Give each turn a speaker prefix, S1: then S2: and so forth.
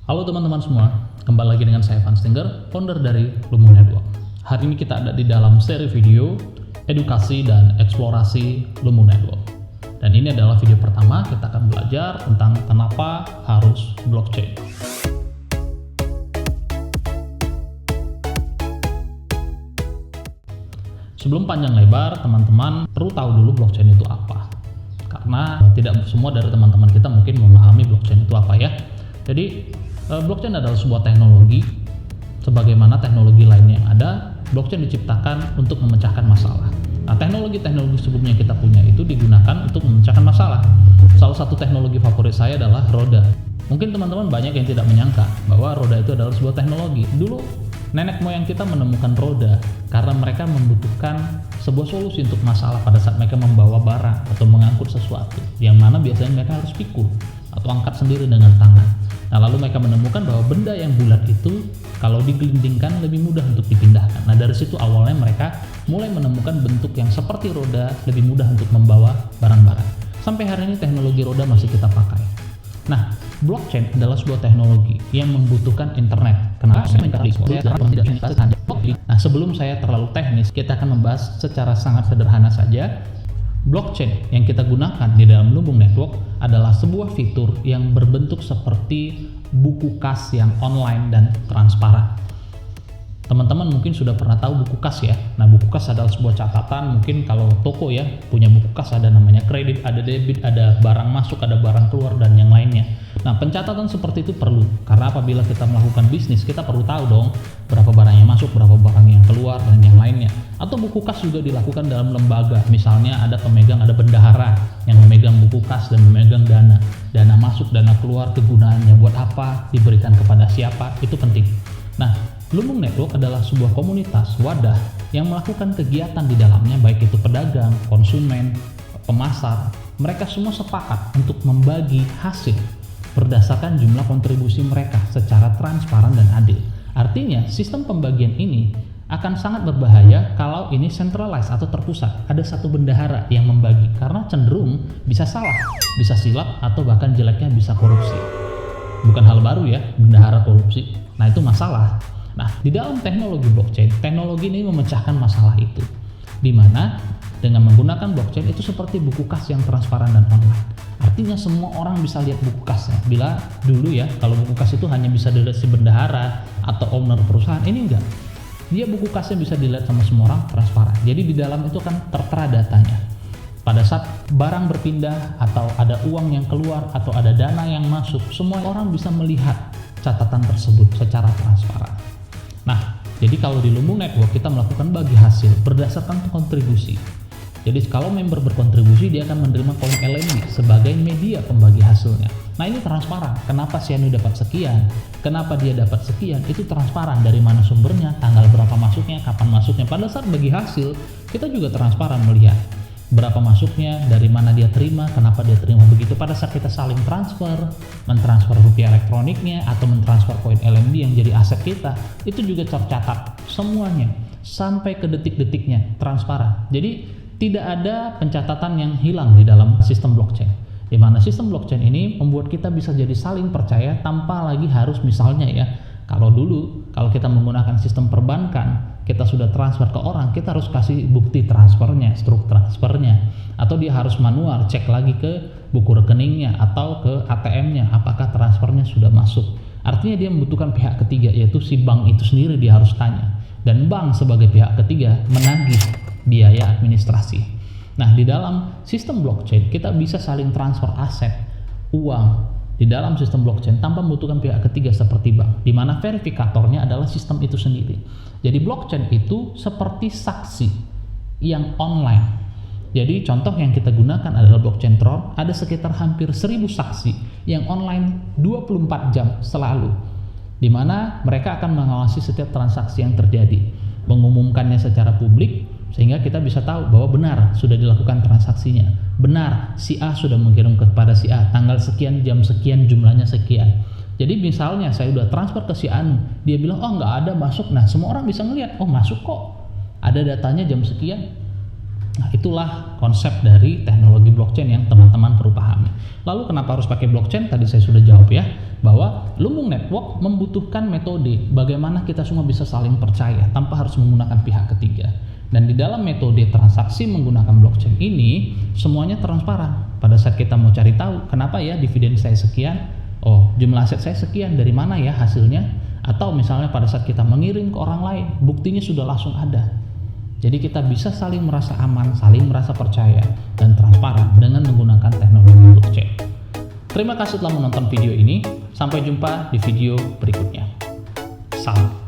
S1: Halo teman-teman semua, kembali lagi dengan saya Van Stinger, founder dari Lumo Network. Hari ini kita ada di dalam seri video edukasi dan eksplorasi Lumo Network. Dan ini adalah video pertama, kita akan belajar tentang kenapa harus blockchain. Sebelum panjang lebar, teman-teman perlu tahu dulu blockchain itu apa. Karena tidak semua dari teman-teman kita mungkin memahami blockchain itu apa ya. Jadi, blockchain adalah sebuah teknologi, sebagaimana teknologi lainnya yang ada. Blockchain diciptakan untuk memecahkan masalah. Nah, teknologi-teknologi sebelumnya kita punya itu digunakan untuk memecahkan masalah. Salah satu teknologi favorit saya adalah roda. Mungkin teman-teman banyak yang tidak menyangka bahwa roda itu adalah sebuah teknologi. Dulu nenek moyang kita menemukan roda karena mereka membutuhkan sebuah solusi untuk masalah pada saat mereka membawa barang atau mengangkut sesuatu, yang mana biasanya mereka harus pikul atau angkat sendiri dengan tangan. Nah, lalu mereka menemukan bahwa benda yang bulat itu kalau digelindingkan lebih mudah untuk dipindahkan. Nah, dari situ awalnya mereka mulai menemukan bentuk yang seperti roda, lebih mudah untuk membawa barang-barang. Sampai hari ini teknologi roda masih kita pakai. Nah, blockchain adalah sebuah teknologi yang membutuhkan internet. Kenapa? Nah, sebelum saya terlalu teknis, kita akan membahas secara sangat sederhana saja. Blockchain yang kita gunakan di dalam Lumbung Network adalah sebuah fitur yang berbentuk seperti buku kas yang online dan transparan. Teman-teman mungkin sudah pernah tahu buku kas ya. Nah, buku kas adalah sebuah catatan. Mungkin kalau toko ya punya buku kas, ada namanya kredit, ada debit, ada barang masuk, ada barang keluar, dan yang lainnya. Nah, pencatatan seperti itu perlu, karena apabila kita melakukan bisnis, kita perlu tahu dong berapa barang yang masuk, berapa barang yang keluar, dan yang lainnya. Atau buku kas juga dilakukan dalam lembaga. Misalnya ada pemegang, ada bendahara yang memegang buku kas dan memegang dana. Dana masuk, dana keluar, kegunaannya buat apa, diberikan kepada siapa, itu penting. Nah, Lumbung Network adalah sebuah komunitas wadah yang melakukan kegiatan di dalamnya, baik itu pedagang, konsumen, pemasar. Mereka semua sepakat untuk membagi hasil berdasarkan jumlah kontribusi mereka secara transparan dan adil. Artinya, sistem pembagian ini akan sangat berbahaya kalau ini centralized atau terpusat. Ada satu bendahara yang membagi, karena cenderung bisa salah, bisa silap, atau bahkan jeleknya bisa korupsi. Bukan hal baru ya, bendahara korupsi. Nah, itu masalah. Nah, di dalam teknologi blockchain, teknologi ini memecahkan masalah itu. Di mana dengan menggunakan blockchain itu seperti buku kas yang transparan dan online. Artinya semua orang bisa lihat buku kasnya. Bila dulu ya, kalau buku kas itu hanya bisa dilihat si bendahara atau owner perusahaan, ini enggak. Dia buku kasnya bisa dilihat sama semua orang, transparan. Jadi di dalam itu kan tertera datanya. Pada saat barang berpindah atau ada uang yang keluar atau ada dana yang masuk, semua orang bisa melihat catatan tersebut secara transparan. Nah, jadi kalau di Lumbung Network kita melakukan bagi hasil berdasarkan kontribusi. Jadi kalau member berkontribusi, dia akan menerima koin LMB sebagai media pembagi hasilnya. Nah, ini transparan. Kenapa Sianu dapat sekian? Kenapa dia dapat sekian? Itu transparan, dari mana sumbernya, tanggal berapa masuknya, kapan masuknya. Pada saat bagi hasil, kita juga transparan melihat berapa masuknya, dari mana dia terima, kenapa dia terima begitu. Pada saat kita saling transfer, mentransfer rupiah elektroniknya atau mentransfer koin LMB yang jadi aset kita, itu juga tercatat semuanya sampai ke detik-detiknya, transparan. Jadi tidak ada pencatatan yang hilang di dalam sistem blockchain, di mana sistem blockchain ini membuat kita bisa jadi saling percaya tanpa lagi harus, misalnya ya, kalau dulu kalau kita menggunakan sistem perbankan, kita sudah transfer ke orang, kita harus kasih bukti transfernya, struk transfernya, atau dia harus manual cek lagi ke buku rekeningnya atau ke ATM-nya apakah transfernya sudah masuk. Artinya dia membutuhkan pihak ketiga, yaitu si bank itu sendiri dia harus tanya, dan bank sebagai pihak ketiga menagih biaya administrasi. Nah, di dalam sistem blockchain kita bisa saling transfer aset, uang di dalam sistem blockchain tanpa membutuhkan pihak ketiga seperti bank, di mana verifikatornya adalah sistem itu sendiri. Jadi blockchain itu seperti saksi yang online. Jadi contoh yang kita gunakan adalah blockchain Tron, ada sekitar hampir 1000 saksi yang online 24 jam selalu, di mana mereka akan mengawasi setiap transaksi yang terjadi, mengumumkannya secara publik, sehingga kita bisa tahu bahwa benar sudah dilakukan transaksinya, benar si A sudah mengirim kepada si A, tanggal sekian, jam sekian, jumlahnya sekian. Jadi misalnya saya udah transfer ke si Anu, dia bilang oh nggak ada masuk, nah semua orang bisa ngelihat, oh masuk kok, ada datanya jam sekian. Nah, itulah konsep dari teknologi blockchain yang teman-teman perlu pahami. Lalu kenapa harus pakai blockchain? Tadi saya sudah jawab ya, bahwa Lumbung Network membutuhkan metode bagaimana kita semua bisa saling percaya tanpa harus menggunakan pihak ketiga. Dan di dalam metode transaksi menggunakan blockchain ini, semuanya transparan. Pada saat kita mau cari tahu, kenapa ya dividen saya sekian? Oh, jumlah aset saya sekian, dari mana ya hasilnya? Atau misalnya pada saat kita mengirim ke orang lain, buktinya sudah langsung ada. Jadi kita bisa saling merasa aman, saling merasa percaya, dan transparan dengan menggunakan teknologi blockchain. Terima kasih telah menonton video ini. Sampai jumpa di video berikutnya. Salam.